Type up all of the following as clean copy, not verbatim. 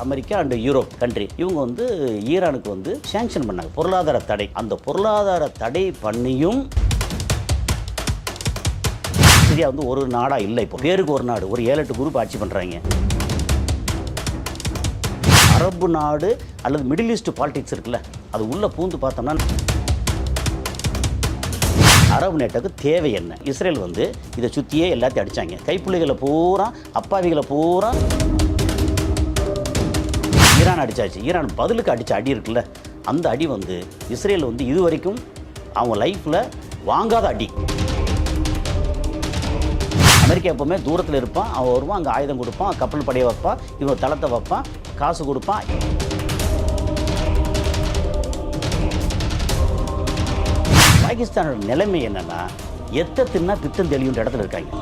America and Europe country இவங்க வந்து ஈரானுக்கு வந்து சேங்ஷன் பண்ணாங்க, பொருளாதார தடை. அந்த பொருளாதார தடை பண்ணியும் சிரியா வந்து ஒரு நாடாக இல்லை. இப்போ பேருக்கு ஒரு நாடு, ஒரு 7-8 குரூப் ஆட்சி பண்ணுறாங்க. அரபு நாடு அல்லது மிடில் ஈஸ்ட் பாலிடிக்ஸ் இருக்குல்ல, அது உள்ளே பூந்து பார்த்தோம்னா அரபு நாட்டுக்கு தேவை என்ன? இஸ்ரேல் வந்து இதை சுற்றியே எல்லாத்தையும் அடித்தாங்க. கைப்பிள்ளைகளை பூரா, அப்பாவிகளை பூரா ஈரான் அடித்தாச்சு. ஈரான் பதிலுக்கு அடித்த அடி இருக்குல்ல, அந்த அடி வந்து இஸ்ரேல் வந்து இது வரைக்கும் அவங்க லைஃப்பில் வாங்காத அடி. அமெரிக்கா எப்போவுமே தூரத்தில் இருப்பான், அவன் வருவான், அங்கே ஆயுதம் கொடுப்பான், கப்பல் படையை வைப்பான், இவன் தளத்தை வைப்பான், காசு கொடுப்பான். பாகிஸ்தானோட நிலைமை என்னன்னா, எத்த தின்னா பித்தம் தெளிவுன்ற இடத்துல இருக்காங்க.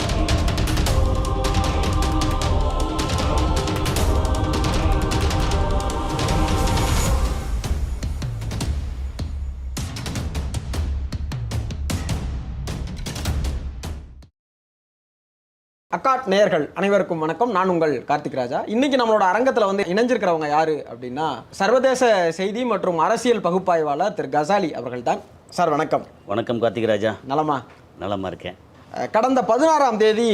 அக்காட் நேயர்கள் அனைவருக்கும் வணக்கம். நான் உங்கள் கார்த்திக் ராஜா. இன்னைக்கு நம்மளோட அரங்கத்தில் வந்து இணைஞ்சிருக்கிறவங்க யாரு அப்படின்னா, சர்வதேச செய்தி மற்றும் அரசியல் பகுப்பாய்வாளர் திரு கசாலி அவர்கள் தான். சார் வணக்கம். வணக்கம் கார்த்திக் ராஜா. நலமா? நலமா இருக்கேன். கடந்த 16ஆம் தேதி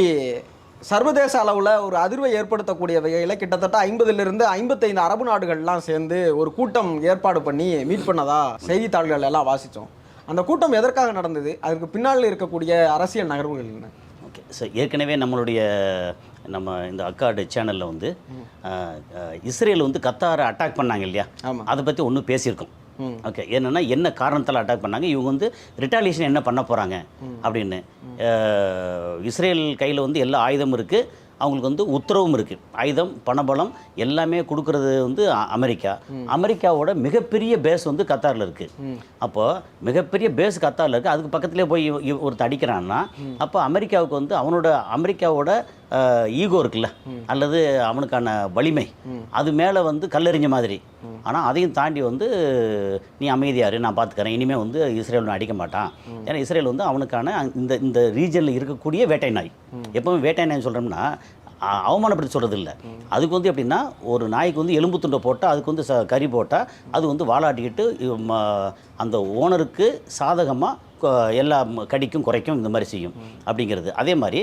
சர்வதேச அளவில் ஒரு அதிர்வை ஏற்படுத்தக்கூடிய வகையில் கிட்டத்தட்ட 50லிருந்து 55 அரபு நாடுகள்லாம் சேர்ந்து ஒரு கூட்டம் ஏற்பாடு பண்ணி மீட் பண்ணதா செய்தித்தாள்கள் எல்லாம் வாசித்தோம். அந்த கூட்டம் எதற்காக நடந்தது? அதற்கு பின்னால் இருக்கக்கூடிய அரசியல் நகர்வுகள் என்ன? ஓகே சார், ஏற்கனவே நம்ம இந்த அக்காடு சேனலில் வந்து இஸ்ரேல் வந்து கத்தாரை அட்டாக் பண்ணாங்க இல்லையா, அதை பற்றி ஒன்றும் பேசியிருக்கோம். ஓகே, என்னென்னா என்ன காரணத்தால் அட்டாக் பண்ணாங்க, இவங்க வந்து ரிட்டாலியேஷன் என்ன பண்ண போகிறாங்க அப்படின்னு. இஸ்ரேல் கையில் வந்து எல்லா ஆயுதமும் இருக்குது, அவங்களுக்கு வந்து உத்தரவும் இருக்குது. ஆயுதம், பணபலம் எல்லாமே கொடுக்கறது வந்து அமெரிக்காவோட மிகப்பெரிய பேஸ் வந்து கத்தாரில் இருக்குது. அப்போது மிகப்பெரிய பேஸ் கத்தாரில் இருக்குது, அதுக்கு பக்கத்துலேயே போய் ஒருத்தர் அடிக்கிறான்னா, அப்போ அமெரிக்காவுக்கு வந்து அமெரிக்காவோட ஈகோ இருக்குல்ல, அல்லது அவனுக்கான வலிமை, அது மேலே வந்து கல்லெறிஞ்ச மாதிரி. ஆனால் அதையும் தாண்டி வந்து நீ அமைதியாரு, நான் பார்த்துக்கிறேன், இனிமேல் வந்து இஸ்ரேல் அடிக்க மாட்டான். ஏன்னா இஸ்ரேல் வந்து அவனுக்கான இந்த ரீஜனில் இருக்கக்கூடிய வேட்டை நாய். எப்போவும் வேட்டை நாய் சொல்கிறோம்னா அவமானப்படுத்தி சொல்கிறது இல்லை. அதுக்கு வந்து எப்படின்னா, ஒரு நாய்க்கு வந்து எலும்பு துண்டை போட்டால், அதுக்கு வந்து கறி போட்டால், அது வந்து வாலாட்டிக்கிட்டு அந்த ஓனருக்கு சாதகமாக எல்லா கடிக்கும் குறைக்கும் இந்த மாதிரி செய்யும் அப்படிங்கிறது. அதே மாதிரி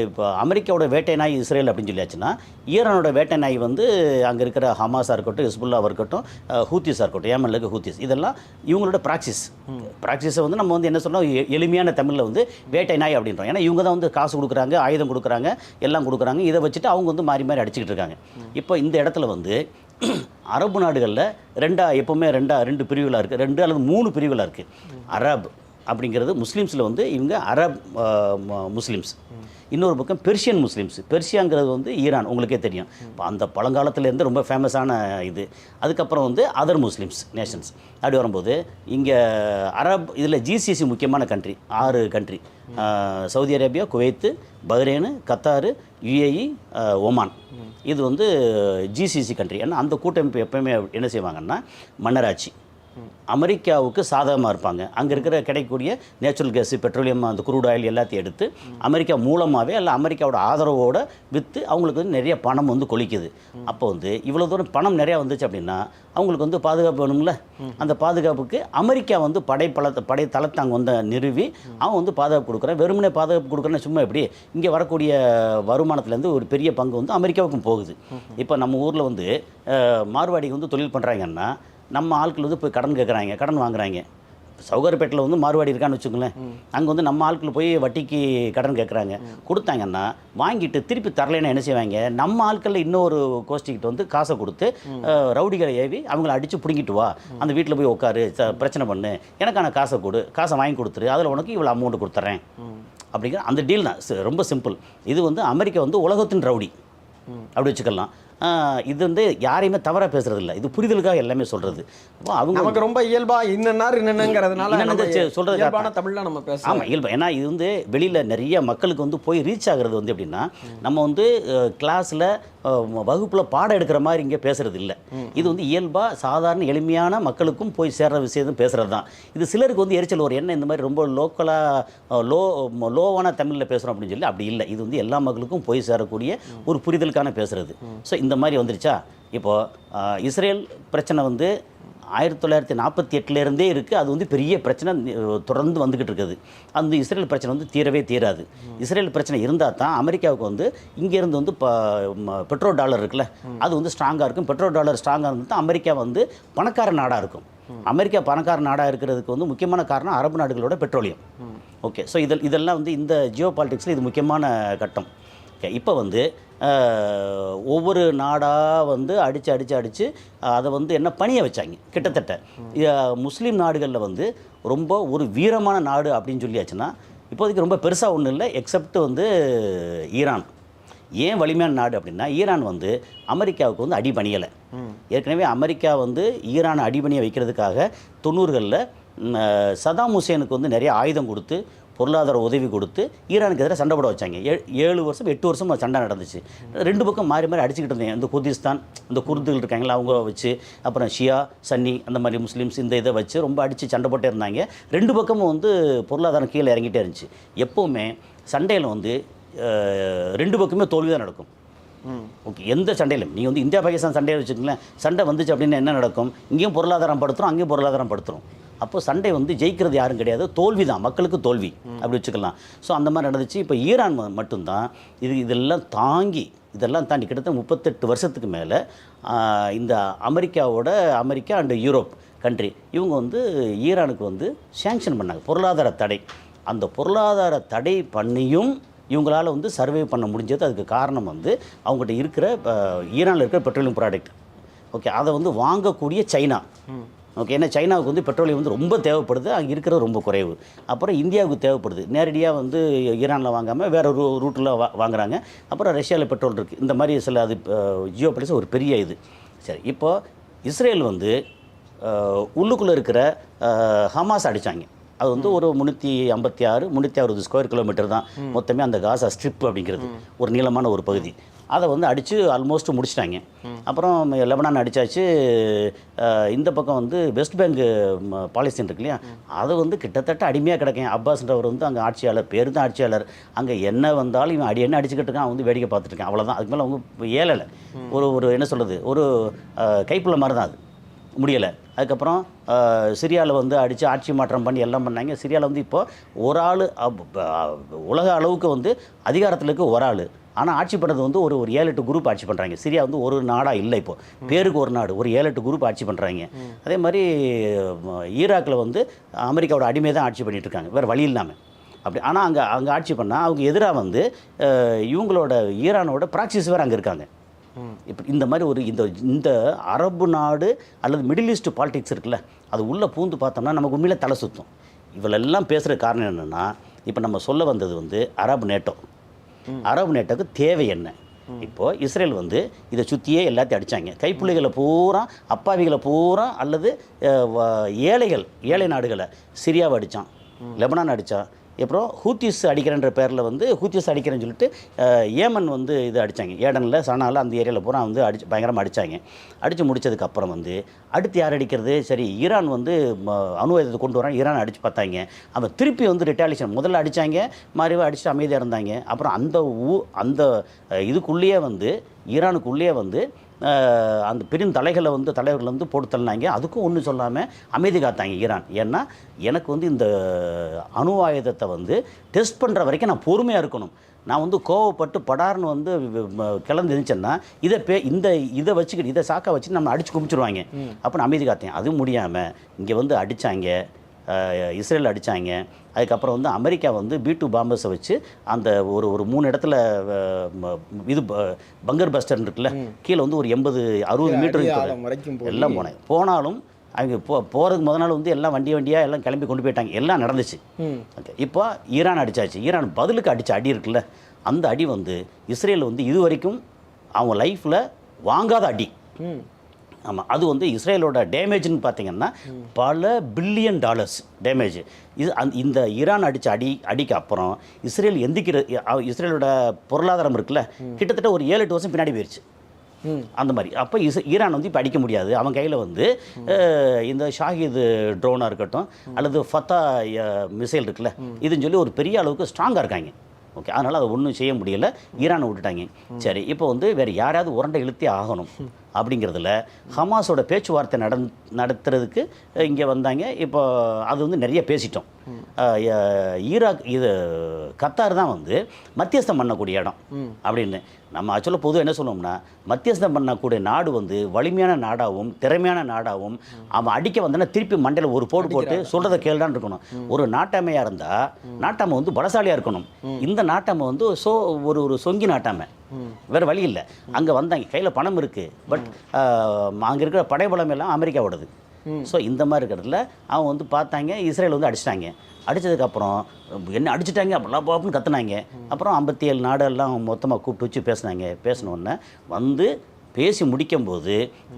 இப்போ அமெரிக்காவோட வேட்டை நாய் இஸ்ரேல் அப்படின்னு சொல்லியாச்சுன்னா, ஈரானோட வேட்டை நாய் வந்து அங்கே இருக்கிற ஹமாஸாக இருக்கட்டும், ஹிஸ்புல்லாவாக இருக்கட்டும், ஹூத்திஸாக இருக்கட்டும், ஏமனில் இருக்க ஹூத்திஸ், இதெல்லாம் இவங்களோட ப்ராக்சிஸை வந்து நம்ம வந்து என்ன சொல்கிறோம், எளிமையான தமிழில் வந்து வேட்டை நாய் அப்படின்றோம். ஏன்னா இவங்க தான் வந்து காசு கொடுக்குறாங்க, ஆயுதம் கொடுக்குறாங்க, எல்லாம் கொடுக்குறாங்க. இதை வச்சுட்டு அவங்க வந்து மாறி மாறி அடிச்சுக்கிட்டு இருக்காங்க. இப்போ இந்த இடத்துல வந்து அரபு நாடுகளில் எப்போவுமே ரெண்டு பிரிவுகளாக இருக்குது, 2 அல்லது 3 பிரிவுகளாக இருக்குது. அரப் அப்படிங்கிறது முஸ்லீம்ஸில் வந்து இவங்க அரப் முஸ்லீம்ஸ், இன்னொரு பக்கம் பெர்ஷியன் முஸ்லீம்ஸ். பெர்ஷியாங்கிறது வந்து ஈரான், உங்களுக்கே தெரியும். இப்போ அந்த பழங்காலத்துலேருந்து ரொம்ப ஃபேமஸான இது. அதுக்கப்புறம் வந்து அதர் முஸ்லீம்ஸ் நேஷன்ஸ். அப்படி வரும்போது இங்கே அரப் இதில் ஜிசிசி முக்கியமான country 6 country: Saudi Arabia, Kuwait, Bahrain, Qatar, UAE, Oman. இது வந்து ஜிசிசி கண்ட்ரி. ஏன்னா அந்த கூட்டமைப்பு எப்போயுமே என்ன செய்வாங்கன்னா, மன்னராட்சி, அமெரிக்காவுக்கு சாதகமாக இருப்பாங்க. அங்கே இருக்கிற கிடைக்கக்கூடிய நேச்சுரல் கேஸு, பெட்ரோலியம், அந்த குரூட் ஆயில் எல்லாத்தையும் எடுத்து அமெரிக்கா மூலமாகவே இல்லை அமெரிக்காவோட ஆதரவோடு விற்று அவங்களுக்கு வந்து நிறைய பணம் வந்து கொளிக்குது. அப்போ வந்து இவ்வளோ தூரம் பணம் நிறையா வந்துச்சு அப்படின்னா அவங்களுக்கு வந்து பாதுகாப்பு வேணும்ல. அந்த பாதுகாப்புக்கு அமெரிக்கா வந்து படை தளத்தை அங்கே வந்து நிறுவி அவன் வந்து பாதுகாப்பு கொடுக்குறேன். வெறுமனே பாதுகாப்பு கொடுக்குறேன்னு சும்மா எப்படி, இங்கே வரக்கூடிய வருமானத்துலேருந்து ஒரு பெரிய பங்கு வந்து அமெரிக்காவுக்கும் போகுது. இப்போ நம்ம ஊரில் வந்து மார்வாடிக்கு வந்து தொழில் பண்ணுறாங்கன்னா, நம்ம ஆட்கள் வந்து போய் கடன் கேட்குறாங்க, கடன் வாங்குறாங்க. சௌகர்பேட்டில் வந்து மார்வாடி இருக்கான்னு வச்சுக்கோங்களேன், அங்கே வந்து நம்ம ஆட்கள் போய் வட்டிக்கு கடன் கேட்குறாங்க. கொடுத்தாங்கன்னா வாங்கிட்டு திருப்பி தரலைன்னா என்ன செய்வாங்க, நம்ம ஆட்களில் இன்னொரு கோஷ்டிக்கிட்ட வந்து காசை கொடுத்து ரவுடிகளை ஏவி அவங்கள அடித்து பிடிங்கிட்டு வா, அந்த வீட்டில் போய் உட்காரு, பிரச்சனை பண்ணு, எனக்கான காசை கொடு, காசை வாங்கி கொடுத்துரு, அதில் உனக்கு இவ்வளோ அமௌண்ட் கொடுத்துட்றேன் அப்படிங்கிற அந்த டீல் தான். ரொம்ப சிம்பிள். இது வந்து அமெரிக்கா வந்து உலகத்தின் ரவுடி அப்படி வச்சுக்கலாம். இது வந்து யாரையுமே தவறாக பேசுறது இல்லை, இது புரிதலுக்காக எல்லாமே சொல்கிறது. அவங்க நமக்கு ரொம்ப இயல்பாக என்னங்கிறதுனால சொல்கிறது தமிழில் நம்ம பேச. ஆமாம், இயல்பா. ஏன்னா இது வந்து வெளியில் நிறைய மக்களுக்கு வந்து போய் ரீச் ஆகிறது வந்து எப்படின்னா, நம்ம வந்து கிளாஸில் வகுப்பில் பாடம் எடுக்கிற மாதிரி இங்கே பேசுகிறது இல்லை. இது வந்து இயல்பாக சாதாரண எளிமையான மக்களுக்கும் போய் சேர்ற விஷயம் பேசுகிறது தான். இது சிலருக்கு வந்து எரிச்சல் ஒரு என்ன இந்த மாதிரி ரொம்ப லோக்கலாக லோவான தமிழில் பேசுகிறோம் அப்படின்னு சொல்லி அப்படி இல்லை. இது வந்து எல்லா மக்களுக்கும் போய் சேரக்கூடிய ஒரு புரிதலுக்கான பேசுகிறது. ஸோ இந்த இந்த மாதிரி வந்துருச்சா. இப்போது இஸ்ரேல் பிரச்சனை வந்து 1948 இருக்குது. அது வந்து பெரிய பிரச்சனை தொடர்ந்து வந்துக்கிட்டு இருக்குது. அந்த இஸ்ரேல் பிரச்சனை வந்து தீரவே தீராது. இஸ்ரேல் பிரச்சனை இருந்தால் தான் அமெரிக்காவுக்கு வந்து இங்கேருந்து வந்து பெட்ரோ டாலர் இருக்குல்ல, அது வந்து ஸ்ட்ராங்காக இருக்கும். பெட்ரோ டாலர் ஸ்ட்ராங்காக இருந்தால் தான் அமெரிக்கா வந்து பணக்கார நாடாக இருக்கும். அமெரிக்கா பணக்கார நாடாக இருக்கிறதுக்கு வந்து முக்கியமான காரணம் அரபு நாடுகளோட பெட்ரோலியம். ஓகே, ஸோ இதெல்லாம் வந்து இந்த ஜியோ பாலிட்டிக்ஸில் இது முக்கியமான கட்டம். ஓகே, இப்போ வந்து ஒவ்வொரு நாடாக வந்து அடித்து அதை வந்து என்ன பணிய வச்சாங்க. கிட்டத்தட்ட முஸ்லீம் நாடுகளில் வந்து ரொம்ப ஒரு வீரமான நாடு அப்படின்னு சொல்லியாச்சுன்னா இப்போதைக்கு ரொம்ப பெருசாக ஒன்றும் இல்லை, எக்ஸப்ட் வந்து ஈரான். ஏன் வலிமையான நாடு அப்படின்னா, ஈரான் வந்து அமெரிக்காவுக்கு வந்து அடிபணியலை. ஏற்கனவே அமெரிக்கா வந்து ஈரானை அடிபணிய வைக்கிறதுக்காக 90களில் சதாம் ஹுசேனுக்கு வந்து நிறைய ஆயுதம் கொடுத்து பொருளாதார உதவி கொடுத்து ஈரானுக்கு எதிராக சண்டை போட வச்சாங்க. 7 வருஷம் 8 வருஷம் சண்டை நடந்துச்சு. 2 பக்கம் மாறி மாறி அடிச்சுக்கிட்டு இருந்தேன். இந்த குர்திஸ்தான், இந்த குர்துகள் இருக்காங்களா, அவங்க வச்சு, அப்புறம் ஷியா சன்னி அந்த மாதிரி முஸ்லீம்ஸ் இந்த இதை வச்சு ரொம்ப அடித்து சண்டை போட்டே இருந்தாங்க. 2 பக்கமும் வந்து பொருளாதாரம் கீழே இறங்கிட்டே இருந்துச்சு. எப்போவுமே சண்டையில் வந்து 2 பக்கமே தோல்வி தான் நடக்கும். ஓகே, எந்த சண்டையிலும் நீங்கள் வந்து இந்தியா பாகிஸ்தான் சண்டையை வச்சுக்கங்களேன், சண்டை வந்துச்சு அப்படின்னு என்ன நடக்கும், இங்கேயும் பொருளாதாரம் படுத்துரும், அங்கேயும் பொருளாதாரம் படுத்துரும். அப்போது சண்டை வந்து ஜெயிக்கிறது யாரும் கிடையாது, தோல்வி தான், மக்களுக்கு தோல்வி அப்படி வச்சுக்கலாம். ஸோ அந்த மாதிரி நடந்துச்சு. இப்போ ஈரான் மட்டும்தான் இதெல்லாம் தாண்டி கிட்டத்தட்ட 38 வருஷத்துக்கு மேலே இந்த அமெரிக்கா அண்ட் யூரோப் கண்ட்ரி இவங்க வந்து ஈரானுக்கு வந்து சேங்ஷன் பண்ணாங்க, பொருளாதார தடை. அந்த பொருளாதார தடை பண்ணியும் இவங்களால் வந்து சர்வே பண்ண முடிஞ்சது. அதுக்கு காரணம் வந்து அவங்ககிட்ட இருக்கிற ஈரானில் இருக்கிற பெட்ரோலியம் ப்ராடக்ட். ஓகே, அதை வந்து வாங்கக்கூடிய சைனா. ஓகே, ஏன்னா சைனாவுக்கு வந்து பெட்ரோலியம் வந்து ரொம்ப தேவைப்படுது, அங்கே இருக்கிறது ரொம்ப குறைவு. அப்புறம் இந்தியாவுக்கு தேவைப்படுது, நேரடியாக வந்து ஈரானில் வாங்காமல் வேறு ஒரு ரூட்டில் வாங்குறாங்க. அப்புறம் ரஷ்யாவில் பெட்ரோல் இருக்குது. இந்த மாதிரி சில அது ஜியோ பாலிட்டிக்ஸ் ஒரு பெரிய இது. சரி, இப்போது இஸ்ரேல் வந்து உள்ளுக்குள்ளே இருக்கிற ஹமாஸ் அடித்தாங்க. அது வந்து ஒரு 356 ஸ்கொயர் கிலோமீட்டர் தான் மொத்தமே அந்த காசா ஸ்ட்ரிப் அப்படிங்கிறது, ஒரு நீளமான ஒரு பகுதி. அதை வந்து அடித்து ஆல்மோஸ்ட் முடிச்சிட்டாங்க. அப்புறம் லெபனான் அடித்தாச்சு. இந்த பக்கம் வந்து வெஸ்ட் பேங்க் பாலஸ்தீன் இருக்கு இல்லையா, அதை வந்து கிட்டத்தட்ட அடிமையாக கிடக்கேன். அப்பாஸ்ன்றவர் வந்து அங்கே ஆட்சியாளர், பேர் தான் ஆட்சியாளர். அங்கே என்ன வந்தாலும் இவன் என்ன அடிச்சுக்கிட்டு இருக்கான், அவன் வந்து வேடிக்கை பார்த்துருக்கேன், அவ்வளோதான். அதுக்கு மேலே அவங்க ஏழலை. ஒரு என்ன சொல்கிறது, ஒரு கைப்புள்ள மாதிரி தான், அது முடியலை. அதுக்கப்புறம் சிரியாவில் வந்து அடித்து ஆட்சி மாற்றம் பண்ணி எல்லாம் பண்ணாங்க. சிரியாவில் வந்து இப்போது ஒரு ஆள் உலக அளவுக்கு வந்து அதிகாரத்தில் இருக்க ஒரு ஆள், ஆனால் ஆட்சி பண்ணுறது வந்து ஒரு 7-8 குரூப் ஆட்சி பண்ணுறாங்க. சிரியா வந்து ஒரு நாடாக இல்லை, இப்போது பேருக்கு ஒரு நாடு, ஒரு 7-8 குரூப் ஆட்சி பண்ணுறாங்க. அதே மாதிரி ஈராக்கில் வந்து அமெரிக்காவோட அடிமை தான் ஆட்சி பண்ணிகிட்டு இருக்காங்க, வேறு வழி இல்லாமல் அப்படி. ஆனால் அங்கே ஆட்சி பண்ணால் அவங்க எதிராக வந்து இவங்களோட ஈரானோட ப்ராக்சிஸ் வேறு அங்கே இருக்காங்க. இப்போ இந்த மாதிரி ஒரு இந்த அரபு நாடு அல்லது மிடில் ஈஸ்ட் பாலிடிக்ஸ் இருக்குல்ல, அது உள்ளே பூந்து பார்த்தோம்னா நமக்கு உண்மையிலே தலை சுற்றும். இவளெல்லாம் பேசுகிற காரணம் என்னென்னா, இப்போ நம்ம சொல்ல வந்தது வந்து அரபு நேட்டோக்கு தேவை என்ன. இப்போது இஸ்ரேல் வந்து இதை சுற்றியே எல்லாத்தையும் அடித்தாங்க. கைப்புள்ளிகளை பூரா, அப்பாவிகளை பூரா, அல்லது ஏழை நாடுகளை, சிரியாவை அடித்தான், லெபனான் அடித்தான். அப்புறம் ஹூத்திஸ் அடிக்கிறன்ற பேரில் வந்து ஹூத்திஸ் அடிக்கிறேன்னு சொல்லிட்டு ஏமன் வந்து இது அடித்தாங்க. ஏடனில், சனாவில் அந்த ஏரியாவில் பூரா வந்து பயங்கரமாக அடித்தாங்க. அடித்து முடித்ததுக்கப்புறம் வந்து அடுத்து யார் அடிக்கிறது, சரி ஈரான் வந்து அணு ஆயுதத்தை கொண்டு வரான், ஈரான் அடித்து பார்த்தாங்க. அவன் திருப்பி வந்து ரிட்டாலியேஷன் முதல்ல அடித்தாங்க, மாறிவா அடிச்சுட்டு அமைதியாக இருந்தாங்க. அப்புறம் அந்த இதுக்குள்ளேயே வந்து ஈரானுக்குள்ளேயே வந்து அந்த பெரும் தலைவர்கள் வந்து போட்டு தள்ளினாங்க. அதுக்கும் ஒன்றும் சொல்லாமல் அமைதி காத்தாங்க ஈரான். ஏன்னா எனக்கு வந்து இந்த அணு ஆயுதத்தை வந்து டெஸ்ட் பண்ணுற வரைக்கும் நான் பொறுமையாக இருக்கணும். நான் வந்து கோவப்பட்டு படார்னு வந்து கிளந்து இருந்துச்சேன்னா இதை வச்சுக்கிட்டு இதை சாக்கா வச்சுட்டு நம்ம அடித்து குமிச்சிடுவாங்க. அப்போ நான் அமைதி காத்தேன். அதுவும் முடியாமல் இங்கே வந்து அடித்தாங்க, இஸ்ரேல் அடித்தாங்க. அதுக்கப்புறம் வந்து அமெரிக்கா வந்து B2 பாம்பர்ஸை வச்சு அந்த ஒரு 3 இடத்துல இது பங்கர் பஸ்டர் இருக்குல்ல, கீழே வந்து ஒரு 80-60 மீட்டர் எல்லாம் போனாலும் அவங்க போகிறதுக்கு முதல் நாள் வந்து எல்லாம் வண்டியாக எல்லாம் கிளம்பி கொண்டு போயிட்டாங்க. எல்லாம் நடந்துச்சு. ஓகே, இப்போ ஈரான் அடித்தாச்சு. ஈரான் பதிலுக்கு அடித்த அடி இருக்குல்ல, அந்த அடி வந்து இஸ்ரேல் வந்து இது வரைக்கும் அவங்க லைஃப்பில் வாங்காத அடி. ஆமாம், அது வந்து இஸ்ரேலோட டேமேஜ்னு பார்த்தீங்கன்னா பல $1 பில்லியன் டேமேஜ். இந்த ஈரான் அடித்த அடிக்கு அப்புறம் இஸ்ரேலோட பொருளாதாரம் இருக்குல்ல, கிட்டத்தட்ட ஒரு 7-8 வருஷம் பின்னாடி போயிடுச்சு. அந்த மாதிரி. அப்போ ஈரான் வந்து இப்போ அடிக்க முடியாது. அவன் கையில் வந்து இந்த ஷாஹித் ட்ரோனாக இருக்கட்டும் அல்லது ஃபத்தா மிசைல் இருக்குல்ல, இதுன்னு சொல்லி ஒரு பெரிய அளவுக்கு ஸ்ட்ராங்காக இருக்காங்க. ஓகே, அதனால் அதை ஒன்றும் செய்ய முடியல, ஈரானை விட்டுட்டாங்க. சரி, இப்போ வந்து வேறு யாராவது உரண்டை இழுத்தே ஆகணும் அப்படிங்கிறதுல ஹமாஸோட பேச்சுவார்த்தை நடத்துறதுக்கு இங்கே வந்தாங்க. இப்போ அது வந்து நிறைய பேசிட்டோம். ஈராக் இது கத்தார் தான் வந்து மத்தியஸ்தம் பண்ணக்கூடிய இடம் அப்படின்னு நம்ம ஆக்சுவலாக பொதுவாக என்ன சொல்லுவோம்னா, மத்தியஸ்தம் பண்ணக்கூடிய நாடு வந்து வலிமையான நாடாகவும் திறமையான நாடாகவும் அவன் அடிக்க வந்தோன்னா திருப்பி மண்டையில் ஒரு போட்டு சொல்கிறத கேள்டான்னு இருக்கணும். ஒரு நாட்டாமையாக இருந்தால் நாட்டாமை வந்து பலசாலியாக இருக்கணும். இந்த நாட்டாமை வந்து ஒரு சொங்கி நாட்டாமை, வேறு வழி இல்லை. அங்கே வந்தாங்க, கையில் பணம் இருக்குது, பட் அங்கே இருக்கிற படைபலம் எல்லாம் அமெரிக்காவோடது. ஸோ இந்த மாதிரி இருக்கிறதுல அவங்க வந்து பார்த்தாங்க, இஸ்ரேல் வந்து அடிச்சிட்டாங்க. அடித்ததுக்கப்புறம் என்ன அடிச்சிட்டாங்க அப்படிலாம் அப்படின்னு கற்றுனாங்க. அப்புறம் 57 நாடெல்லாம் மொத்தமாக கூப்பிட்டு வச்சு பேசினோடனே வந்து பேசி முடிக்கும்போது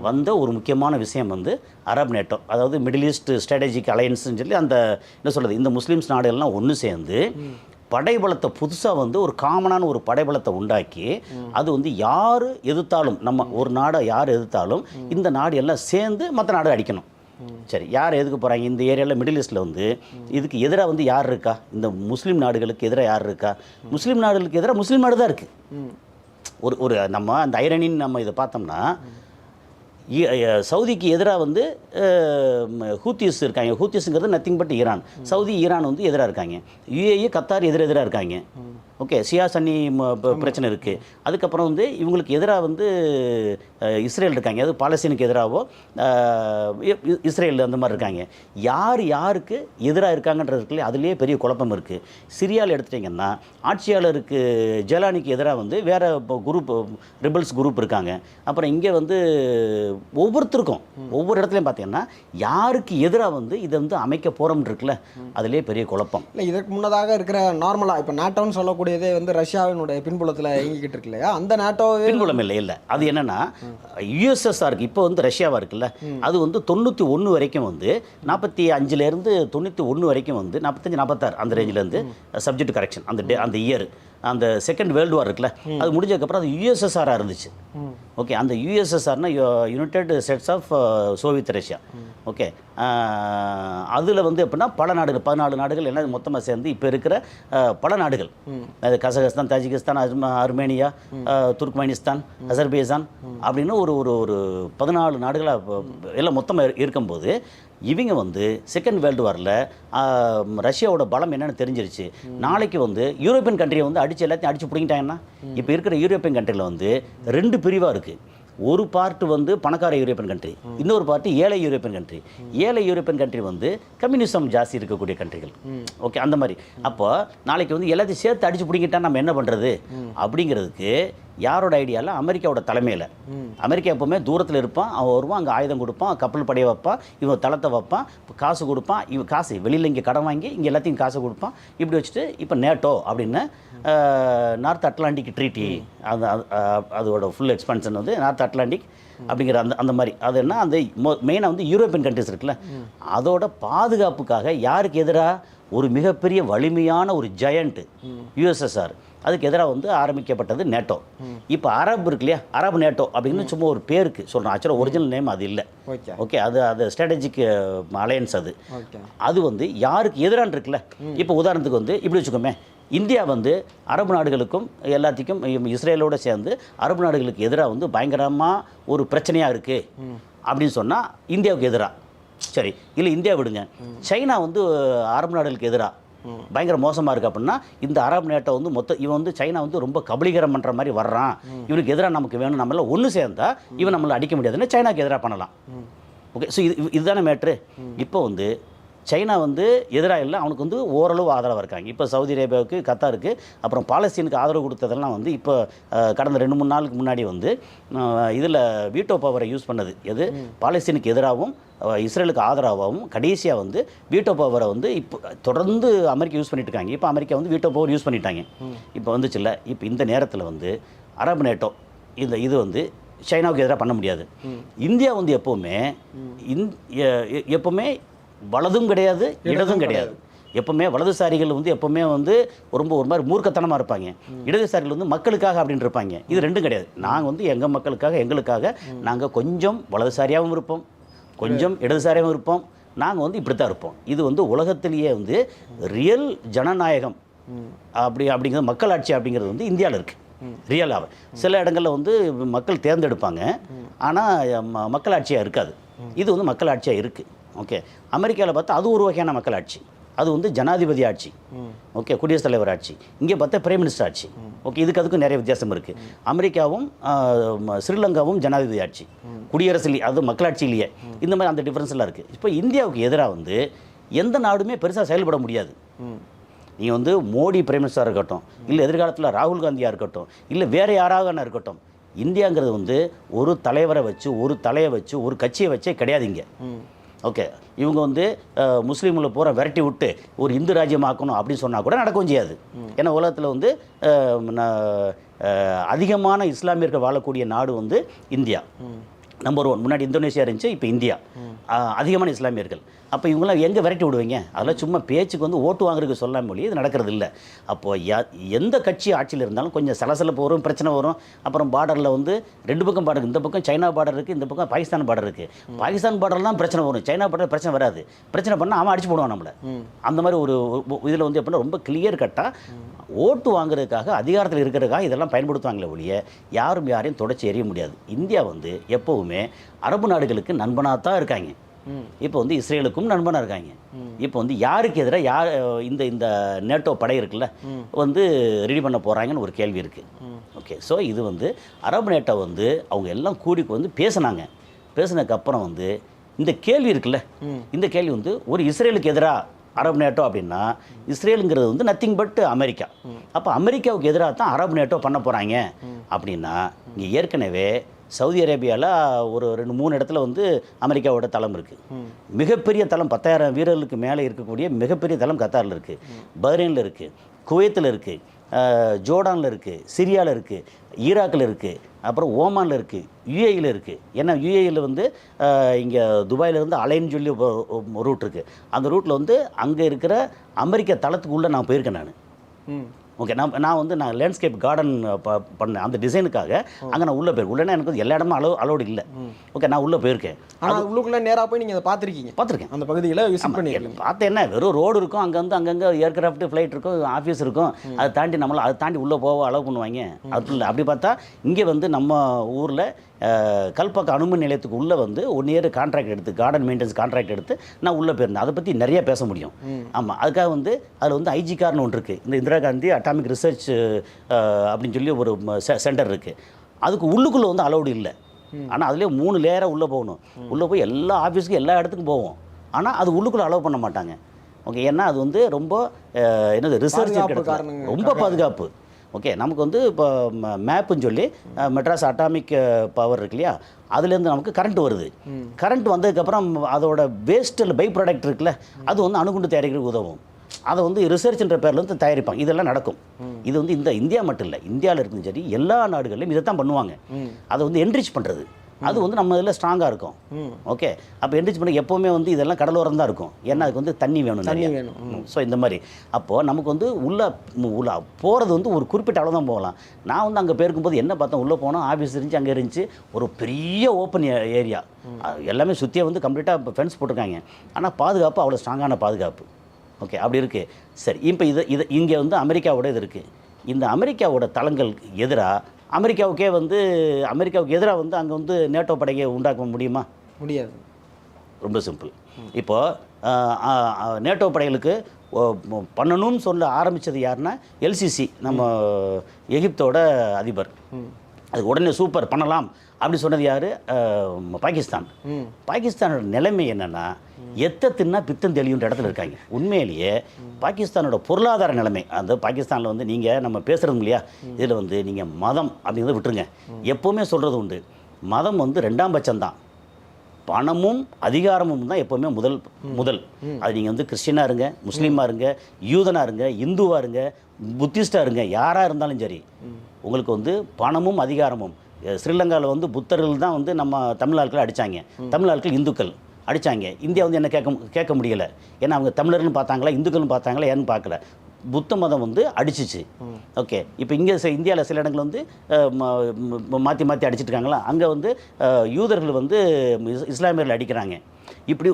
வந்த ஒரு முக்கியமான விஷயம் வந்து அரப் நேட்டோ, அதாவது மிடில் ஈஸ்ட் ஸ்ட்ராட்டஜிக் அலையன்ஸ்னு சொல்லி அந்த என்ன சொல்கிறது, இந்த முஸ்லீம்ஸ் நாடுகள்லாம் ஒன்று சேர்ந்து படைபலத்தை புதுசாக வந்து ஒரு காமனான ஒரு படைபலத்தை உண்டாக்கி, அது வந்து யார் எதிர்த்தாலும், நம்ம ஒரு நாடை யார் எதிர்த்தாலும் இந்த நாடு எல்லாம் சேர்ந்து மற்ற நாடு அடிக்கணும். சரி, யார் எதுக்கு போகிறாங்க இந்த ஏரியாவில் மிடில் ஈஸ்ட்டில் வந்து இதுக்கு எதிராக வந்து யார் இருக்கா, இந்த முஸ்லீம் நாடுகளுக்கு எதிராக யார் இருக்கா, முஸ்லீம் நாடுகளுக்கு எதிராக முஸ்லீம் நாடு தான் இருக்குது. ஒரு நம்ம அந்த ஐரனின்னு நம்ம இதை பார்த்தோம்னா, சவுதிக்கு எதிராக வந்து ஹூத்திஸ் இருக்காங்க. ஹூத்திஸுங்கிறது நத்திங் பட் ஈரான். ஈரான் வந்து எதிராக இருக்காங்க. யுஏஇ கத்தார் எதிராக இருக்காங்க. ஓகே, சியா சன்னி பிரச்சனை இருக்குது. அதுக்கப்புறம் வந்து இவங்களுக்கு எதிராக வந்து இஸ்ரேல் இருக்காங்க, அது பாலஸ்தீனுக்கு எதிராகவோ இஸ்ரேல் அந்த மாதிரி இருக்காங்க. யார் யாருக்கு எதிராக இருக்காங்கன்றதுக்குள்ளே அதுலேயே பெரிய குழப்பம் இருக்குது. சிரியாவில் எடுத்துட்டிங்கன்னா ஆட்சியாளருக்கு ஜெலானிக்கு எதிராக வந்து வேறு குரூப், ரிபல்ஸ் குரூப் இருக்காங்க. அப்புறம் இங்கே வந்து ஒவ்வொருத்தருக்கும் ஒவ்வொரு இடத்துலையும் பார்த்தீங்கன்னா யாருக்கு எதிராக வந்து இதை வந்து அமைக்க போகிறோம்னு இருக்குல்ல, அதுலேயே பெரிய குழப்பம். இல்லை, இதற்கு முன்னதாக இருக்கிற நார்மலாக இப்போ நாட்டோன்னு சொல்லக்கூடியதே வந்து ரஷ்யாவினுடைய பின்புலத்தில் இயங்கிக்கிட்டு இருக்கு இல்லையா? அந்த நாட்டோ பின்புலம் இல்லை, அது என்னென்னா யுஎஸ்எஸ்ஆருக்கு இப்போ வந்து ரஷ்யாவாக இருக்குல்ல, அது வந்து 91 வரைக்கும் வந்து 45லேருந்து 91 வரைக்கும் வந்து 45 46 அந்த ரேஞ்சிலேருந்து சப்ஜெக்ட் கரெக்ஷன் அந்த இயர், அந்த செகண்ட் வேர்ல்டு வார் இருக்குல்ல, அது முடிஞ்சதுக்கப்புறம் அது யுஎஸ்எஸ்ஆராக இருந்துச்சு. ஓகே, அந்த யுஎஸ்எஸ்ஆர்னா United States of Soviet Russia. Okay, அதில் வந்து எப்படின்னா பல நாடுகள் 14 நாடுகள் எல்லாம் மொத்தமாக சேர்ந்து இப்போ இருக்கிற பல நாடுகள், அது Kazakhstan, Tajikistan, Armenia, Turkmenistan, Azerbaijan அப்படின்னு ஒரு 14 நாடுகளாக எல்லாம் மொத்தமாக இருக்கும்போது இவங்க வந்து செகண்ட் வேர்ல்டு வாரில் ரஷ்யாவோட பலம் என்னென்னு தெரிஞ்சிருச்சு. நாளைக்கு வந்து யூரோப்பியன் கண்ட்ரியை வந்து எல்லாத்தையும் அடித்து பிடிங்கிட்டாங்கன்னா, இப்போ இருக்கிற யூரோப்பியன் கண்ட்ரியில் வந்து 2 பிரிவாக இருக்குது. ஒரு பார்ட்டு வந்து பணக்கார யூரோப்பியன் கண்ட்ரி, இன்னொரு பார்ட்டு ஏழை யூரோப்பியன் கண்ட்ரி. ஏழை யூரோப்பியன் கண்ட்ரி வந்து கம்யூனிசம் ஜாஸ்தி இருக்கக்கூடிய கண்ட்ரிகள். ஓகே, அந்த மாதிரி. அப்போ நாளைக்கு வந்து எல்லாத்தையும் சேர்த்து அடித்து பிடிங்கிட்டா நம்ம என்ன பண்ணுறது அப்படிங்கிறதுக்கு யாரோட ஐடியாவில், அமெரிக்காவோட தலைமையில். அமெரிக்கா எப்போவுமே தூரத்தில் இருப்பான், அவன் வருவான், அங்கே ஆயுதம் கொடுப்பான், கப்பல் படையை வைப்பான், இவன் தளத்தை வைப்பான், காசு கொடுப்பான், இவன் காசு வெளியில் இங்கே கடன் வாங்கி இங்கே எல்லாத்தையும் காசு கொடுப்பான். இப்படி வச்சுட்டு இப்போ நேட்டோ அப்படின்னு நார்த் அட்லாண்டிக் ட்ரீட்டி, அதோட ஃபுல் எக்ஸ்பான்ஷன் வந்து நார்த் அட்லாண்டிக் அப்படிங்கிற அந்த மாதிரி. அது என்ன, அந்த மெயினாக வந்து யூரோப்பியன் கண்ட்ரிஸ் இருக்குல்ல, அதோட பாதுகாப்புக்காக யாருக்கு எதிராக ஒரு மிகப்பெரிய வலிமையான ஒரு ஜெயண்ட் யுஎஸ்எஸ்ஆர், அதுக்கு எதிராக வந்து ஆரம்பிக்கப்பட்டது நேட்டோ. இப்போ அரபு இருக்கு இல்லையா, அரபு நேட்டோ அப்படின்னு சும்மா ஒரு பேருக்கு சொல்கிறோம், ஆக்சுவலாக ஒரிஜினல் நேம் அது இல்லை. ஓகே, அது ஸ்ட்ராட்டஜிக் அலையன்ஸ். அது வந்து யாருக்கு எதிரான இருக்குல்ல. இப்போ உதாரணத்துக்கு வந்து இப்படி வச்சுக்கோமே, இந்தியா வந்து அரபு நாடுகளுக்கும் எல்லாத்துக்கும் இஸ்ரேலோடு சேர்ந்து அரபு நாடுகளுக்கு எதிராக வந்து பயங்கரமாக ஒரு பிரச்சனையாக இருக்குது அப்படின்னு சொன்னால் இந்தியாவுக்கு எதிராக. சரி, இல்லை இந்தியா விடுங்க, சைனா வந்து அரபு நாடுகளுக்கு எதிராக பயங்கர மோசமாக இருக்குது அப்படின்னா இந்த அரபு நேட்டோ வந்து இவன் வந்து சைனா வந்து ரொம்ப கபலீகரம் பண்ணுற மாதிரி வர்றான், இவனுக்கு எதிராக நமக்கு வேணும், நம்மளால் ஒன்று சேர்ந்தா இவன் நம்மளை அடிக்க முடியாதுன்னு சைனாக்கு எதிராக பண்ணலாம். ஓகே, ஸோ இதுதானே மேட்ரு. இப்போ வந்து சைனா வந்து எதிராக இல்லை, அவனுக்கு வந்து ஓரளவு ஆதரவாக இருக்காங்க. இப்போ சவுதி அரேபியாவுக்கு, கத்தாருக்கு, அப்புறம் பாலஸ்தீனுக்கு ஆதரவு கொடுத்ததெல்லாம் வந்து இப்போ கடந்த 2-3 நாளுக்கு முன்னாடி வந்து இதில் வீட்டோ பவரை யூஸ் பண்ணது எது, பாலஸ்தீனுக்கு எதிராகவும் இஸ்ரேலுக்கு ஆதரவாகவும் கடைசியாக வந்து வீட்டோ பவரை வந்து இப்போ தொடர்ந்து அமெரிக்கா யூஸ் பண்ணிட்டு இருக்காங்க. இப்போ அமெரிக்கா வந்து வீட்டோ பவர் யூஸ் பண்ணிட்டாங்க. இப்போ வந்துச்சுல்ல, இப்போ இந்த நேரத்தில் வந்து அரபு நேட்டோ இது வந்து சைனாவுக்கு எதிராக பண்ண முடியாது. இந்தியா வந்து எப்போவுமே வலதும் கிடையாது, இடதும் கிடையாது. எப்போவுமே வலதுசாரிகள் வந்து எப்போவுமே வந்து ரொம்ப ஒரு மாதிரி மூர்க்கத்தனமாக இருப்பாங்க, இடதுசாரிகள் வந்து மக்களுக்காக அப்படின்னு இருப்பாங்க. இது ரெண்டும் கிடையாது. நாங்கள் வந்து எங்கள் மக்களுக்காக, எங்களுக்காக நாங்கள் கொஞ்சம் வலதுசாரியாகவும் இருப்போம், கொஞ்சம் இடதுசாரியாகவும் இருப்போம். நாங்கள் வந்து இப்படி தான் இருப்போம். இது வந்து உலகத்திலேயே வந்து ரியல் ஜனநாயகம் அப்படிங்கிறது மக்களாட்சி அப்படிங்கிறது வந்து இந்தியாவில் இருக்குது ரியலாக. சில இடங்களில் வந்து மக்கள் தேர்ந்தெடுப்பாங்க, ஆனால் மக்களாட்சியாக இருக்காது. இது வந்து மக்களாட்சியாக இருக்குது. ஓகே, அமெரிக்காவில் பார்த்தா அது ஒரு வகையான மக்களாட்சி, அது வந்து ஜனாதிபதி ஆட்சி. ஓகே, குடியரசுத் தலைவர் ஆட்சி. இங்கே பார்த்தா பிரைம் மினிஸ்டர் ஆட்சி. ஓகே, அதுக்கும் நிறைய வித்தியாசம் இருக்குது. அமெரிக்காவும் ஸ்ரீலங்காவும் ஜனாதிபதி ஆட்சி, குடியரசுலேயே, அது மக்களாட்சியிலேயே. இந்த மாதிரி அந்த டிஃப்ரென்ஸ் எல்லாம் இருக்குது. இப்போ இந்தியாவுக்கு எதிராக வந்து எந்த நாடுமே பெருசாக செயல்பட முடியாது. நீங்கள் வந்து மோடி பிரைம் மினிஸ்டராக இருக்கட்டும், இல்லை எதிர்காலத்தில் ராகுல் காந்தியாக இருக்கட்டும், இல்லை வேறு யாராக இருக்கட்டும், இந்தியாங்கிறது வந்து ஒரு தலைவரை வச்சு, ஒரு தலையை வச்சு, ஒரு கட்சியை வச்சே கிடையாது இங்கே. ஓகே, இவங்க வந்து முஸ்லீமில் பூரா விரட்டி விட்டு ஒரு இந்து ராஜ்யமாக்கணும் அப்படின்னு சொன்னால் கூட நடக்கவும் செய்யாது. ஏன்னா உலகத்தில் வந்து அதிகமான இஸ்லாமியர்கள் வாழக்கூடிய நாடு வந்து இந்தியா. நம்பர் 1. முன்னாடி இந்தோனேஷியா இருந்துச்சு, இப்போ இந்தியா. அதிகமான இஸ்லாமியர்கள். அப்போ இவங்களாம் எங்கே விரட்டி விடுவீங்க? அதெல்லாம் சும்மா பேச்சுக்கு வந்து ஓட்டு வாங்குறதுக்கு சொல்லாம மொழி இது நடக்கிறது இல்லை. அப்போது எந்த கட்சி ஆட்சியில் இருந்தாலும் கொஞ்சம் சலசலப்பு வரும், பிரச்சனை வரும். அப்புறம் பார்டரில் வந்து 2 பக்கம் பார்டர், இந்த பக்கம் சைனா பார்டர் இருக்குது, இந்த பக்கம் பாகிஸ்தான் பார்டர் இருக்குது. பாகிஸ்தான் பார்டர்லாம் பிரச்சனை வரும், சைனா பார்டர் பிரச்சனை வராது. பிரச்சனை பண்ணால் அவன் அடிச்சு போடுவான் நம்மளை. அந்த மாதிரி ஒரு இதில் வந்து எப்படின்னா ரொம்ப கிளியர் கட்டாக ஓட்டு வாங்குறதுக்காக, அதிகாரத்தில் இருக்கிறதுக்காக இதெல்லாம் பயன்படுத்துவாங்களே ஒழிய யாரும் யாரையும் தொடச்சி எறிய முடியாது. இந்தியா வந்து எப்போவுமே அரபு நாடுகளுக்கு நண்பனாக தான் இருக்காங்க. இப்போ வந்து இஸ்ரேலுக்கும் நண்பனாக இருக்காங்க. இப்போ வந்து யாருக்கு எதிராக இந்த நேட்டோ படை இருக்குல்ல வந்து ரெடி பண்ண போகிறாங்கன்னு ஒரு கேள்வி இருக்குது. ஓகே, ஸோ இது வந்து அரபு நேட்டோ வந்து அவங்க எல்லாம் கூடி வந்து பேசினதுக்கப்புறம் வந்து இந்த கேள்வி இருக்குல்ல, இந்த கேள்வி வந்து ஒரு இஸ்ரேலுக்கு எதிராக அரபு நேட்டோ அப்படின்னா, இஸ்ரேலுங்கிறது வந்து நத்திங் பட் அமெரிக்கா. அப்போ அமெரிக்காவுக்கு எதிராக தான் அரபு நேட்டோ பண்ண போகிறாங்க அப்படின்னா, இங்கே ஏற்கனவே சவுதி அரேபியாவில் ஒரு 2-3 இடத்துல வந்து அமெரிக்காவோட தளம் இருக்குது. மிகப்பெரிய தளம் 10,000 வீரர்களுக்கு மேலே இருக்கக்கூடிய மிகப்பெரிய தளம் கத்தாரில் இருக்குது, பஹ்ரைனில் இருக்குது, குவைத்தில் இருக்குது, ஜோர்டானில் இருக்குது, சிரியாவில் இருக்குது, ஈராக்கில் இருக்குது, அப்புறம் ஓமானில் இருக்குது, யுஏஇயில் இருக்குது. ஏன்னா யுஏஇயில் வந்து இங்கே துபாயிலேருந்து அலைன்னு சொல்லி ஒரு ரூட் இருக்குது. அந்த ரூட்டில் வந்து அங்கே இருக்கிற அமெரிக்க தளத்துக்குள்ளே நான் போயிருக்கேன் நான். ஓகே, நான் வந்து லேண்ட்ஸ்கேப் கார்டன் பண்ணேன். அந்த டிசைனுக்காக அங்கே நான் உள்ளே போயிருக்கேன். உள்ளேன்னா எனக்கு வந்து எல்லா இடமும் அலோடு இல்லை. ஓகே, நான் உள்ளே போயிருக்கேன். ஆனால் உள்ளுக்குள்ளே நேராக போய் நீங்கள் அதை பார்த்துருக்கேன். அந்த பகுதியில் விசிட் பண்ணியிருக்கேன். பார்த்து என்ன, வெறும் ரோடு இருக்கும், அங்கே வந்து அங்கங்கே ஏர்கிராஃப்ட் ஃப்ளைட் இருக்கும், ஆஃபீஸ் இருக்கும். அதை தாண்டி அதை தாண்டி உள்ளே போக அலோவ் பண்ணுவாங்க. அது இல்லை. அப்படி பார்த்தா இங்கே வந்து நம்ம ஊரில் கல்பாக்கம் அணுமின் நிலையத்துக்கு உள்ளே வந்து 1 இயர் கான்ட்ராக்ட் எடுத்து, கார்டன் மெயின்டெனன்ஸ் கான்ட்ராக்ட் எடுத்து நான் உள்ளே போயிருந்தேன். அதை பற்றி நிறைய பேச முடியும். ஆமாம், அதுக்காக வந்து அதில் வந்து ஐஜிகார்னு ஒன்று இருக்குது. இந்த இந்திரா காந்தி அட்டாமிக் ரிசர்ச் அப்படின்னு சொல்லி ஒரு சென்டர் இருக்குது. அதுக்கு உள்ளுக்குள்ளே வந்து அலௌடு இல்லை. ஆனால் அதுலேயே 3 லேயராக உள்ளே போகணும். உள்ளே போய் எல்லா ஆஃபீஸுக்கும் எல்லா இடத்துக்கும் போவோம். ஆனால் அது உள்ளுக்குள்ளே அலோவ் பண்ண மாட்டாங்க. ஓகே, ஏன்னா அது வந்து ரொம்ப என்னது ரிசர்ச் ரொம்ப பாதுகாப்பு. ஓகே, நமக்கு வந்து இப்போ மேப்புன்னு சொல்லி மெட்ராஸ் அட்டாமிக் பவர் இருக்கு இல்லையா, அதுலேருந்து நமக்கு கரண்ட் வருது. கரண்ட் வந்ததுக்கப்புறம் அதோட வேஸ்ட்டில் பை ப்ராடக்ட் இருக்குல்ல, அது வந்து அணுகுண்டு தயாரிக்கிறதுக்கு உதவும். அதை வந்து ரிசர்ச்ன்ற பேரில் வந்து தயாரிப்பாங்க. இதெல்லாம் நடக்கும். இது வந்து இந்தியா மட்டும் இல்லை, இந்தியாவில் இருக்கும் சரி எல்லா நாடுகளிலும் இதை தான் பண்ணுவாங்க. அதை வந்து என்ரிச் பண்ணுறது, அது வந்து நம்ம இதில் ஸ்ட்ராங்காக இருக்கும். ஓகே, அப்போ என்ரிச் பண்ண எப்போவுமே வந்து இதெல்லாம் கடலோரம் தான் இருக்கும். ஏன்னா அதுக்கு வந்து தண்ணி வேணும். ஸோ இந்த மாதிரி அப்போது நமக்கு வந்து உள்ளே போகிறது வந்து ஒரு குறிப்பிட்ட அளவு தான் போகலாம். நான் வந்து அங்கே போயிருக்கும்போது என்ன பார்த்தேன், உள்ளே போனால் ஆஃபீஸ் இருந்துச்சு, அங்கே இருந்துச்சு ஒரு பெரிய ஓப்பன் ஏரியா. எல்லாமே சுற்றியே வந்து கம்ப்ளீட்டாக இப்போ ஃபென்ஸ் போட்டிருக்காங்க. ஆனால் பாதுகாப்பு அவ்வளோ ஸ்ட்ராங்கான பாதுகாப்பு. ஓகே, அப்படி இருக்குது. சரி, இப்போ இது இங்கே வந்து அமெரிக்காவோட இது இருக்குது. இந்த அமெரிக்காவோட தளங்கள் எதிராக அமெரிக்காவுக்கு எதிராக வந்து அங்கே வந்து நேட்டோ படையை உண்டாக்க முடியுமா? முடியாது. ரொம்ப சிம்பிள். இப்போது நேட்டோ படைகளுக்கு பண்ணணும்னு சொல்ல ஆரம்பித்தது யாருன்னா எல்சிசி, நம்ம எகிப்தோட அதிபர். அதுக்கு உடனே சூப்பர் பண்ணலாம் அப்படி சொன்னது யார்? பாகிஸ்தான். பாகிஸ்தானோட நிலைமை என்னென்னா, தின்னா பித்தம் தெளியுன்ற இடத்துல இருக்காங்க. உண்மையிலேயே பாகிஸ்தானோட பொருளாதார நிலைமை, அந்த பாகிஸ்தானில் வந்து நீங்கள் நம்ம பேசுகிறோம் இல்லையா, இதில் வந்து நீங்கள் மதம் அப்படிங்கிறத விட்டுருங்க. எப்போவுமே சொல்கிறது உண்டு, மதம் வந்து 2ஆம் பட்சம்தான், பணமும் அதிகாரமும் தான் எப்போவுமே முதல். அது நீங்கள் வந்து கிறிஸ்டினாக இருங்க, முஸ்லீமாக இருங்க, யூதனாக இருங்க, இந்துவாக இருங்க, புத்திஸ்டாக இருங்க, யாராக இருந்தாலும் சரி, உங்களுக்கு வந்து பணமும் அதிகாரமும். ஸ்ரீலங்காவில் வந்து புத்தர்கள் தான் வந்து நம்ம தமிழ் ஆட்களை அடித்தாங்க, தமிழ் ஆட்கள் இந்துக்கள் அடித்தாங்க. இந்தியா வந்து என்ன கேட்க முடியலை. ஏன்னா அவங்க தமிழர்னு பார்த்தாங்களா, இந்துக்கள்னு பார்த்தாங்களா, ஏன்னு பார்க்கல. புத்த மதம் வந்து அடிச்சிச்சு. ஓகே, இப்போ இங்கே இந்தியாவில் சில இடங்கள் வந்து மாற்றி அடிச்சிட்டு இருக்காங்களா, அங்கே வந்து யூதர்கள் வந்து இஸ்லாமியர்கள் அடிக்கிறாங்க. இப்படி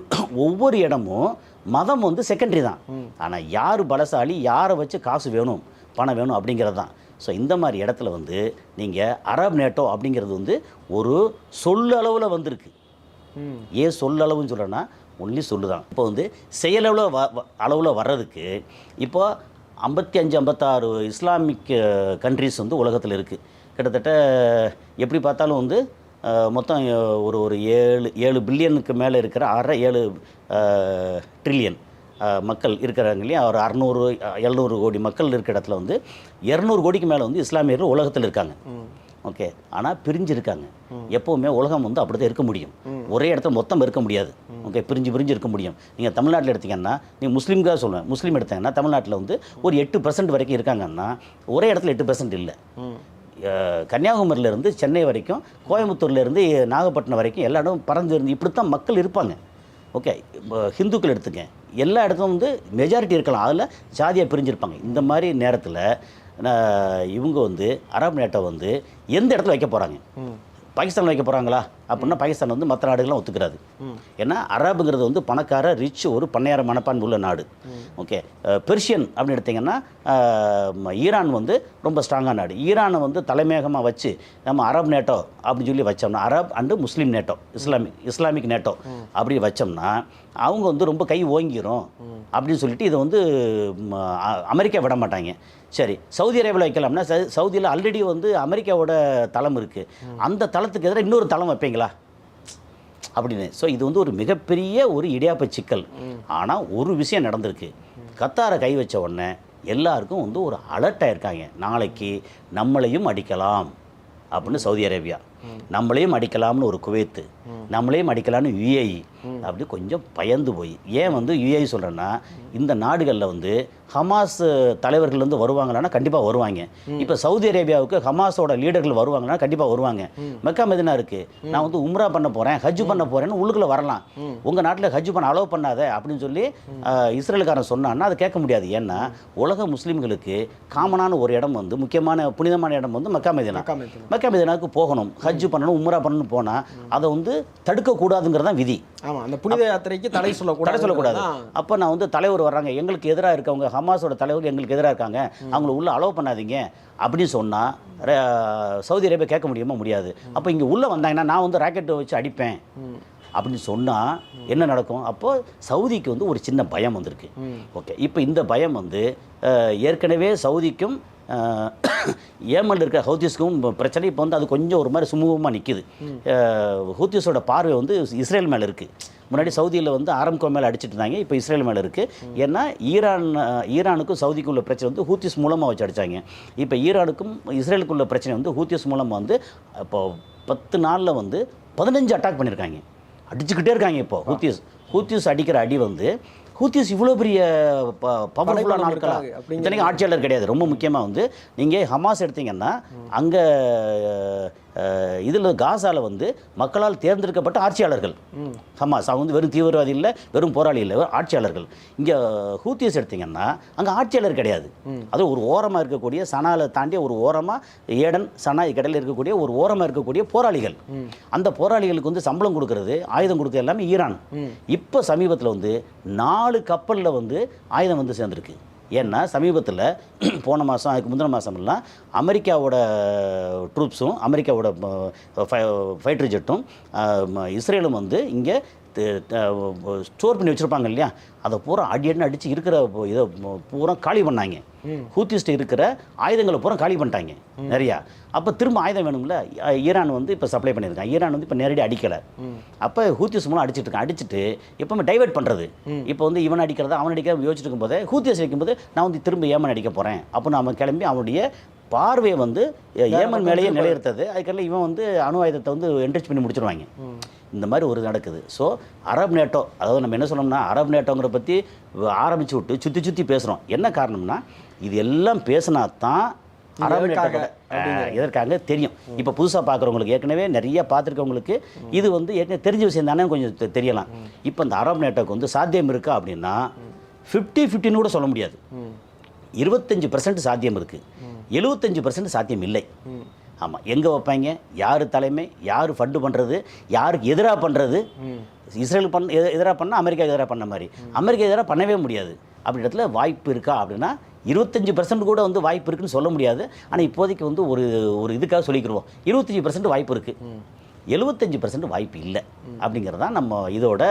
ஒவ்வொரு இடமும் மதம் வந்து செகண்டரி தான். ஆனால் யார் பலசாலி, யாரை வச்சு காசு வேணும், பணம் வேணும் அப்படிங்கிறது தான். ஸோ இந்த மாதிரி இடத்துல வந்து நீங்கள் அரப் நேட்டோ அப்படிங்கிறது வந்து ஒரு சொல்லளவில் வந்திருக்கு. ஏன் சொல்லளவுன்னு சொல்கிறேன்னா ஒன்லி சொல்லுதான். இப்போ வந்து செயலளவில் அளவில் வர்றதுக்கு இப்போ 55-56 இஸ்லாமிக் கண்ட்ரிஸ் வந்து உலகத்தில் இருக்குது. கிட்டத்தட்ட எப்படி பார்த்தாலும் வந்து மொத்தம் ஒரு 7 பில்லியனுக்கு மேலே இருக்கிற 6-7 ட்ரில்லியன் மக்கள் இருக்கிறாங்க இல்லையா. ஒரு 600-700 கோடி மக்கள் இருக்கிற இடத்துல வந்து 200 கோடிக்கு மேலே வந்து இஸ்லாமியர்கள் உலகத்தில் இருக்காங்க. ஓகே, ஆனால் பிரிஞ்சிருக்காங்க. எப்போவுமே உலகம் வந்து அப்படி தான் இருக்க முடியும், ஒரே இடத்துல மொத்தம் இருக்க முடியாது. ஓகே, பிரிஞ்சு இருக்க முடியும். நீங்கள் தமிழ்நாட்டில் எடுத்தீங்கன்னா, நீங்கள் முஸ்லீம்காக சொல்லுவேன், முஸ்லீம் எடுத்தீங்கன்னா தமிழ்நாட்டில் வந்து ஒரு 8% வரைக்கும் இருக்காங்கன்னா ஒரே இடத்துல 8% இல்லை. கன்னியாகுமரியிலேருந்து சென்னை வரைக்கும், கோயம்புத்தூர்லேருந்து நாகப்பட்டினம் வரைக்கும் எல்லா இடமும் பறந்து இருந்து இப்படி தான் மக்கள் இருப்பாங்க. ஓகே, ஹிந்துக்கள் எடுத்துக்க, எல்லா இடத்தும் வந்து மெஜாரிட்டி இருக்கலாம், அதில் ஜாதியாக பிரிஞ்சிருப்பாங்க. இந்த மாதிரி நேரத்தில் இவங்க வந்து அரப் நேட்டோ வந்து எந்த இடத்துல வைக்க போகிறாங்க? பாகிஸ்தான் வைக்க போகிறாங்களா அப்படின்னா பாகிஸ்தான் வந்து மற்ற நாடுகள்லாம் ஒத்துக்கிறாது. ஏன்னா அரபுங்கிறது வந்து பணக்கார ரிச் ஒரு பண்ணையார மனப்பான்பு உள்ள நாடு. ஓகே, பெர்ஷியன் அப்படின்னு எடுத்திங்கன்னா ஈரான் வந்து ரொம்ப ஸ்ட்ராங்கான நாடு. ஈரானை வந்து தலைமையகமாக வச்சு நம்ம அரப் நேட்டோ அப்படின்னு சொல்லி வச்சோம்னா, Arab and Muslim NATO, Islamic NATO அப்படி வச்சோம்னா அவங்க வந்து ரொம்ப கை ஓங்கிரும் அப்படின்னு சொல்லிட்டு இதை வந்து அமெரிக்கா விட மாட்டாங்க. சரி, சவுதி அரேபியாவில் வைக்கலாம்னா சவுதியில் ஆல்ரெடி வந்து அமெரிக்காவோட தளம் இருக்குது, அந்த தளத்துக்கு எதிராக இன்னொரு தளம் வைப்பீங்களா அப்படின்னு. ஸோ இது வந்து ஒரு மிகப்பெரிய ஒரு இடியாப்ப சிக்கல். ஆனால் ஒரு விஷயம் நடந்திருக்கு, கத்தாரை கை வச்ச உடனே எல்லாருக்கும் வந்து ஒரு அலர்ட்டாக இருக்காங்க, நாளைக்கு நம்மளையும் அடிக்கலாம் அப்படின்னு சவுதி அரேபியா, நம்மளையும் அடிக்கலாம்னு ஒரு குவைத்து, நம்மளையும் அடிக்கலாம்னு யுஏஇ, அப்படி கொஞ்சம் பயந்து போய். ஏன் வந்து யுஏஇ சொல்கிறேன்னா, இந்த நாடுகளில் வந்து ஹமாஸ் தலைவர்கள் வந்து வருவாங்களான்னா கண்டிப்பாக வருவாங்க. இப்போ சவுதி அரேபியாவுக்கு ஹமாஸோட லீடர்கள் வருவாங்கன்னா கண்டிப்பாக வருவாங்க. மெக்கா மெதினா இருக்குது, நான் வந்து உம்ரா பண்ண போகிறேன், ஹஜ் பண்ண போகிறேன்னு உள்ளுக்குள்ளே வரலாம். உங்கள் நாட்டில் ஹஜ் பண்ண அலோவ் பண்ணாத அப்படின்னு சொல்லி இஸ்ரேலுக்காரன் சொன்னான்னா அதை கேட்க முடியாது. ஏன்னா உலக முஸ்லீம்களுக்கு காமனான ஒரு இடம் வந்து, முக்கியமான புனிதமான இடம் வந்து மெக்கா மெதினா. மெக்கா மெதினாவுக்கு போகணும், ஹஜ் பண்ணணும், உம்ரா பண்ணணும் போனால் அதை வந்து தடுக்கக்கூடாதுங்கிறதான் விதி. ஆமாம், அந்த புனித யாத்திரைக்கு தடை சொல்லக்கூடாது. அப்போ நான் வந்து தலைவர் வர்றாங்க, எங்களுக்கு எதிராக இருக்கவங்க, ஹமாஸோட தலைவர் எங்களுக்கு எதிராக இருக்காங்க, அவங்கள உள்ள அலோவ் பண்ணாதீங்க அப்படின்னு சொன்னால் சவுதி அரேபியா கேட்க முடியுமா? முடியாது. அப்போ இங்கே உள்ளே வந்தாங்கன்னா நான் வந்து ராக்கெட்டை வச்சு அடிப்பேன் அப்படின்னு சொன்னால் என்ன நடக்கும்? அப்போது சவுதிக்கு வந்து ஒரு சின்ன பயம் வந்திருக்கு. ஓகே, இப்போ இந்த பயம் வந்து ஏற்கனவே சவுதிக்கும் ஏமனில் இருக்கிற ஹூத்திஸ்க்கும் பிரச்சனை இப்போ வந்து அது கொஞ்சம் ஒரு மாதிரி சுமூகமாக நிற்கிது. ஹூத்திஸோட பார்வை வந்து இஸ்ரேல் மேலே இருக்குது. முன்னாடி சவுதியில் வந்து ஆரம்கோ மேலே அடிச்சிட்டு இருந்தாங்க, இப்போ இஸ்ரேல் மேலே இருக்குது. ஏன்னா ஈரானுக்கும் சவுதிக்கும் உள்ள பிரச்சனை வந்து ஹூத்திஸ் மூலமாக வச்சு அடித்தாங்க. இப்போ ஈரானுக்கும் இஸ்ரேலுக்கும் உள்ள பிரச்சனை வந்து ஹூத்திஸ் மூலமாக வந்து இப்போ 10 நாளில் வந்து 15 அட்டாக் பண்ணியிருக்காங்க, அடிச்சுக்கிட்டே இருக்காங்க. இப்போ ஹூத்திஸ் அடிக்கிற அடி வந்து ஹூத்திஸ் இவ்வளோ பெரிய பவர்ஃபுல்லான ஆட்களா? இத்தனைக்கும் ஆட்சியாளர் கிடையாது. ரொம்ப முக்கியமாக வந்து நீங்கள் ஹமாஸ் எடுத்தீங்கன்னா அங்கே இதில் காசாவில் வந்து மக்களால் தேர்ந்தெடுக்கப்பட்ட ஆட்சியாளர்கள் ஹமாஸ். அவங்க வந்து வெறும் தீவிரவாதி இல்லை, வெறும் போராளி இல்லை, ஆட்சியாளர்கள். இங்கே ஹூத்திஸ் எடுத்திங்கன்னா அங்கே ஆட்சியாளர் கிடையாது. அது ஒரு ஓரமாக இருக்கக்கூடிய, சனாவில் தாண்டிய ஒரு ஓரமாக, ஏடன் சனா இடையில் இருக்கக்கூடிய ஒரு ஓரமாக இருக்கக்கூடிய போராளிகள். அந்த போராளிகளுக்கு வந்து சம்பளம் கொடுக்கறது, ஆயுதம் கொடுக்கறது எல்லாமே ஈரான். இப்போ சமீபத்தில் வந்து 4 கப்பலில் வந்து ஆயுதம் வந்து சேர்ந்துருக்கு. ஏன்னா சமீபத்தில் போன மாதம், அதுக்கு முந்தின மாதமெல்லாம் அமெரிக்காவோட ட்ரூப்ஸும் அமெரிக்காவோட ஃபைட்டர் ஜெட்டும் இஸ்ரேலும் வந்து இங்கே ஸ்டோர் பண்ணி வச்சுருப்பாங்க இல்லையா, அதை பூரா அடியடின்னு அடித்து இருக்கிற இதை பூரா காலி பண்ணாங்க. ஹூத்திஸ்ட்டு இருக்கிற ஆயுதங்களை பூரா காலி பண்ணிட்டாங்க நிறையா. அப்போ திரும்ப ஆயுதம் வேணும்ல, ஈரான் வந்து இப்போ சப்ளை பண்ணியிருக்காங்க. ஈரான் வந்து இப்போ நேரடி அடிக்கலை. அப்போ ஹூத்திஸ் மூலம் அடிச்சுட்டு இருக்கான். அடிச்சுட்டு எப்போவுமே டைவெர்ட் பண்ணுறது. இப்போ வந்து இவன் அடிக்கிறதா அவன் அடிக்கிறத யோசிச்சுட்டு இருக்கும்போது ஹூத்திஸ் வைக்கும்போது நான் வந்து திரும்ப ஏமன் அடிக்க போகிறேன் அப்போ நம்ம கிளம்பி அவனுடைய பார்வையை வந்து ஏமன் மேலேயே நிலைநிறுத்தது. அதுக்கெல்லாம் இவன் வந்து அணு ஆயுதத்தை வந்து என்ரிச் பண்ணி முடிச்சிருவாங்க. இந்த மாதிரி ஒரு நடக்குது. ஸோ அரப் நேட்டோ, அதாவது நம்ம என்ன சொன்னோம்னா அரப் நேட்டோங்கிற பற்றி ஆரம்பித்து விட்டு சுற்றி பேசுகிறோம். என்ன காரணம்னா இது எல்லாம் பேசினா தான் அரப் நேட்டோ எதற்காக தெரியும். இப்போ புதுசாக பார்க்குறவங்களுக்கு, ஏற்கனவே நிறைய பார்த்துருக்கவங்களுக்கு இது வந்து ஏற்கனவே தெரிஞ்ச விஷயம் தானே கொஞ்சம் தெரியலாம். இப்போ இந்த அரப் நேட்டோக்கு வந்து சாத்தியம் இருக்கா அப்படின்னா 50-50 கூட சொல்ல முடியாது. 25% சாத்தியம் இருக்குது, 75% சாத்தியம் இல்லை. ஆமாம், எங்கே வைப்பாங்க, யார் தலைமை, யார் ஃபண்டு பண்ணுறது, யாருக்கு எதிராக பண்ணுறது, இஸ்ரேலுக்கு எதிராக பண்ணால் அமெரிக்காவுக்கு எதிராக பண்ண மாதிரி அமெரிக்கா எதிராக பண்ணவே முடியாது. அப்படி இடத்துல வாய்ப்பு இருக்கா அப்படின்னா 25% கூட வந்து வாய்ப்பு இருக்குன்னு சொல்ல முடியாது. ஆனால் இப்போதைக்கு வந்து ஒரு இதுக்காக சொல்லிக்கிடுவோம் 25% வாய்ப்பு இருக்குது, 75% வாய்ப்பு இல்லை அப்படிங்கிறது தான் நம்ம இதோட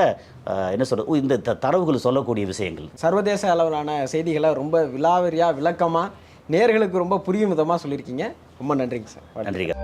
என்ன சொல்கிறது இந்த தரவுகள் சொல்லக்கூடிய விஷயங்கள். சர்வதேச அளவிலான செய்திகளை ரொம்ப விலாவரியாக விளக்கமாக நேயர்களுக்கு ரொம்ப புரியும் விதமாக சொல்லியிருக்கீங்க. ரொம்ப நன்றிங்க சார். நன்றிங்க.